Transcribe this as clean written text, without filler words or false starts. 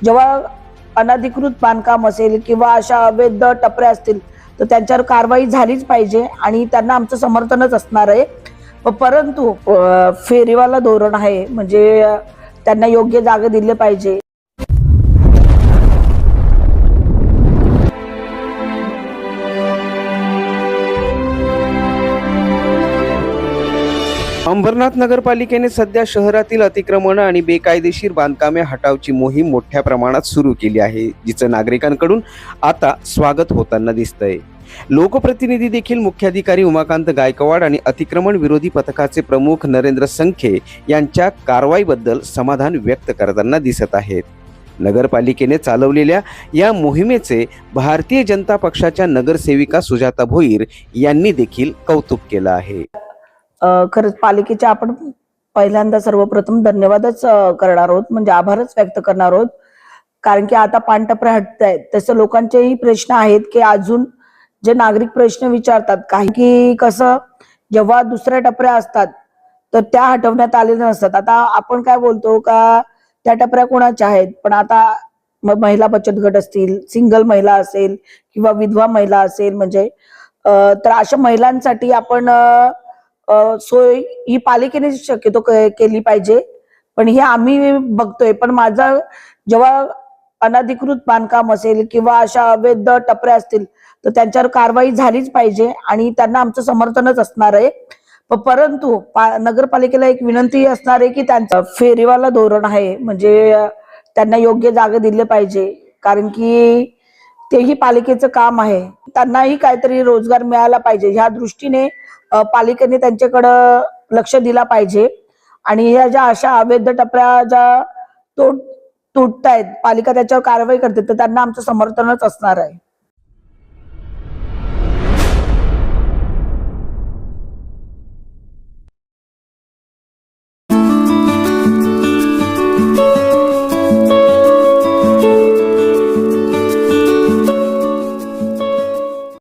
जेव्हा अनधिकृत बांधकाम असेल किंवा अशा अवैध टपऱ्या असतील तर त्यांच्यावर कारवाई झालीच पाहिजे आणि त्यांना आमचं समर्थनच असणार आहे। परंतु फेरीवाला धोरण आहे, म्हणजे त्यांना योग्य जागा दिले पाहिजे। अंबरनाथ नगरपालिकेने सध्या शहरातील अतिक्रमण आणि बेकायदेशीर बांधकामे हटावची मोहीम मोठ्या प्रमाणात सुरू केली आहे, जिचं नागरिकांकडून आता स्वागत होताना दिसतंय। लोकप्रतिनिधी देखील मुख्याधिकारी उमाकांत गायकवाड आणि अतिक्रमण विरोधी पथकाचे प्रमुख नरेंद्र संखे यांच्या कारवाईबद्दल समाधान व्यक्त करताना दिसत आहेत। नगरपालिकेने चालवलेल्या या मोहिमेचे भारतीय जनता पक्षाच्या नगरसेविका सुजाता भोईर यांनी देखील कौतुक केलं आहे। खरंच पालिकेचे आपण पहिल्यांदा सर्वप्रथम धन्यवादच करणार आहोत, म्हणजे आभारच व्यक्त करणार आहोत। कारण की आता पानटपऱ्या हटतायत, तसं लोकांचेही प्रश्न आहेत की अजून जे नागरिक प्रश्न विचारतात, काही की कसं जेव्हा दुसऱ्या टपऱ्या असतात तर त्या हटवण्यात आलेल्या नसतात। आता आपण काय बोलतो का त्या टपऱ्या कोणाच्या आहेत, पण आता महिला बचत गट असतील, सिंगल महिला असेल किंवा विधवा महिला असेल, म्हणजे तर अशा महिलांसाठी आपण सोय ही पालिकेने शक्यतो केली पाहिजे। पण हे आम्ही बघतोय, पण माझा जेव्हा अनधिकृत बांधकाम असेल किंवा अशा अवैध टपऱ्या असतील तर त्यांच्यावर कारवाई झालीच पाहिजे आणि त्यांना आमचं समर्थनच असणार आहे। परंतु नगरपालिकेला एक विनंती असणार आहे की त्यांचं फेरीवाला धोरण आहे, म्हणजे त्यांना योग्य जागा दिले पाहिजे। कारण की तेही पालिकेचं काम आहे, त्यांनाही काहीतरी रोजगार मिळाला पाहिजे, ह्या दृष्टीने पालिकेने त्यांच्याकडे लक्ष दिला पाहिजे। आणि ह्या ज्या अशा अवैध टपऱ्या ज्या तुटतायत, पालिका त्याच्यावर कारवाई करते, तर त्यांना आमचं समर्थनच असणार आहे।